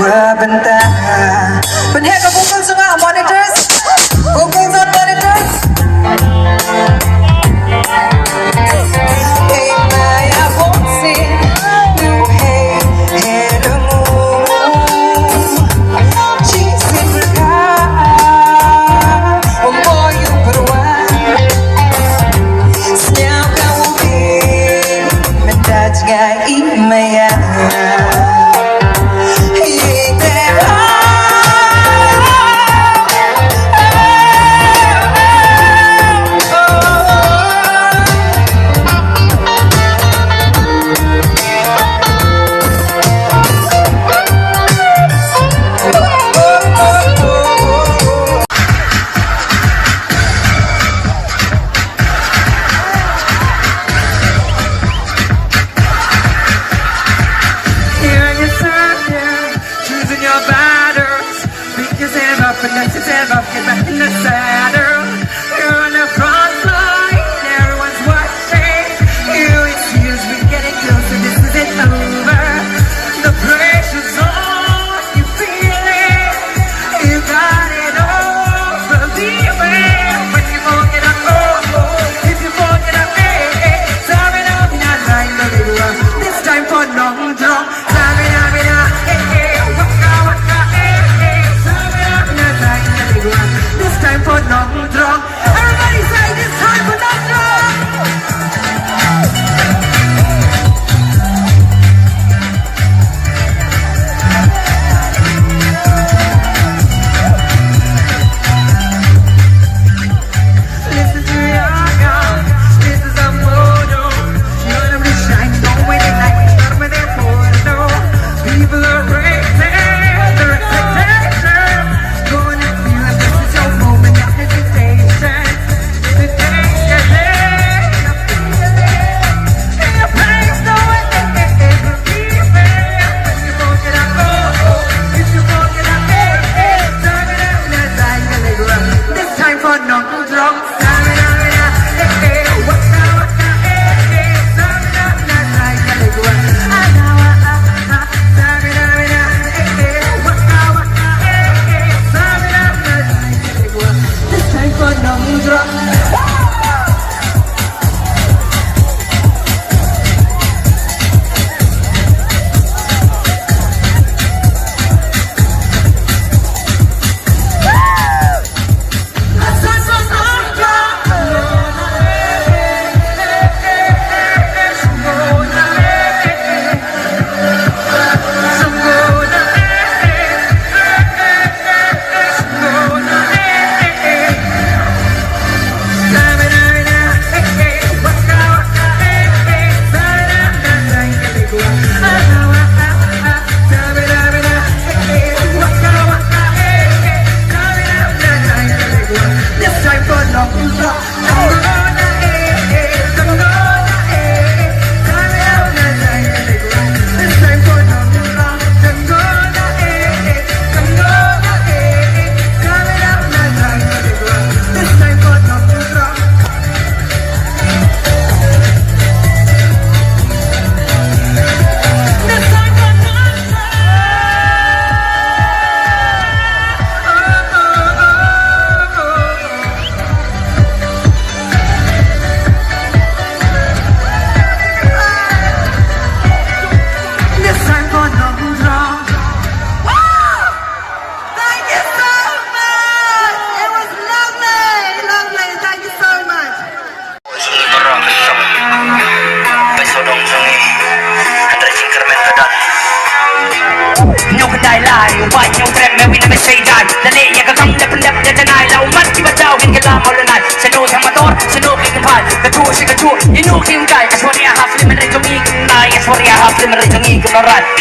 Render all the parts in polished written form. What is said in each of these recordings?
mabenta. Penyaga Google sa mga monitors. Google's on monitors. Hey, Maya Bonsin. Hey, hello mo. Chisip ka. Umoyo perwan. Sniaw ka ubin. Mendat nga imaya.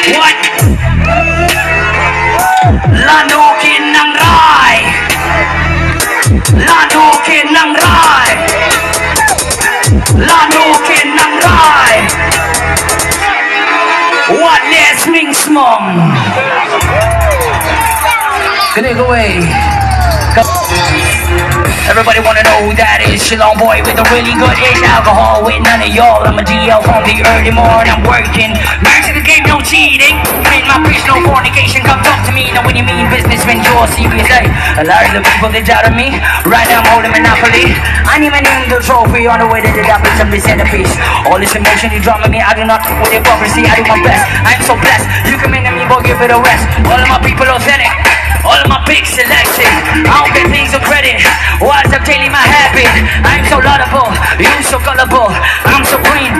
What? Lanukin ng ray. Lanukin ng ray. Lanukin ng ray. What let's mix mom? Gonna go away. Everybody wanna know who that is. Shillong boy with a really good hit. Alcohol with none of y'all. I'm a DL from the early morning. I'm working. Back to the game, no cheating. Made my bitch no fornication, come talk to me. Now when you mean business, when you're serious, hey. A lot of the people they doubted me. Right now I'm holding monopoly. I need my name the trophy on the way to the doubles of the centerpiece. All this emotion you drama me, I do not with hypocrisy. I do my best. I'm so blessed. You come in and me, boy, give it a rest. All of my people authentic. All of my big selection. I don't get things of credit. Why's I'm daily my habit? I'm so laudable. You so gullible. I'm so green.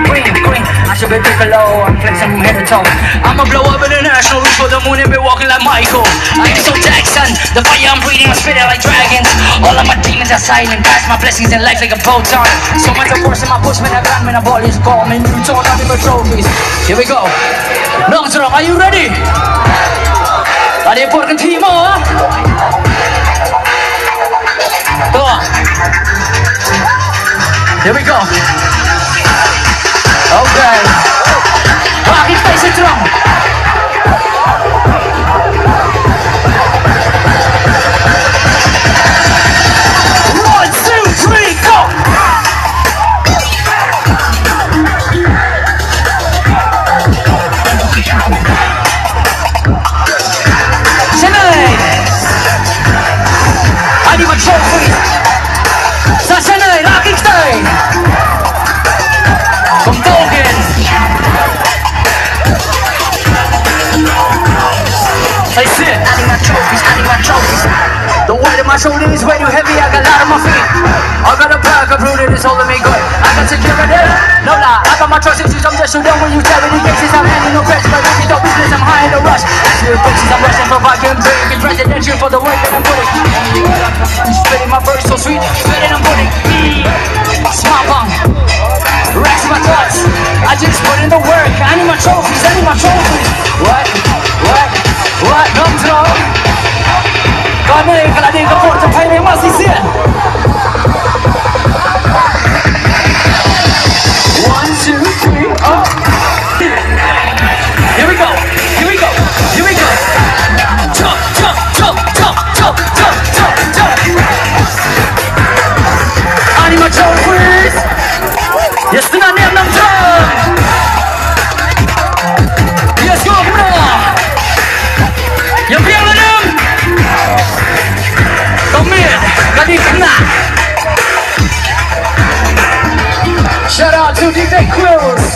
I should be Piccolo. I'm flexing from head to toe. I'ma blow up international. Reach for the moon and be walking like Michael. I'm so Jackson. The fire I'm breathing, I spit it like dragons. All of my demons are silent. Pass my blessings in life like a botan. So much of force in my push, man. I got me a ball is gone. Man, you torn out in my trophies. Here we go. Nongstrong, are you ready? Ada yang buatkan timur. Come on. Here we go. Okay. Rocky face it drum. One, two, three, go. I need my trophy. Sashanay, Rocky stay. From Dogen. I said, I need my trophies. The weight of my shoulder is way too heavy, I got a lot on my feet. I got a pack of rooted, it's holding me good. I got security, no lie. I got my trust issues, I'm just shooting when you tell me the cases. I'm handling no pressure, but if you don't business, I'm high in the rush. Actually, the fixes I'm rushing for I can bring in presidential for the work that I'm putting. I'm spitting my verse so sweet, spitting I'm putting. Smart bomb, racks my thoughts. I just put in the work, I need my trophies. What? Comes wrong. God name, kalau dia keput sampai memang sisir. 1, 2, 3, oh. Here we go. Jump. I need my trophies. Yes, tonight name nam drum. Yes, go bro. Yang biang lenum. Komit, kali kena. Shout out to DJ Cruz.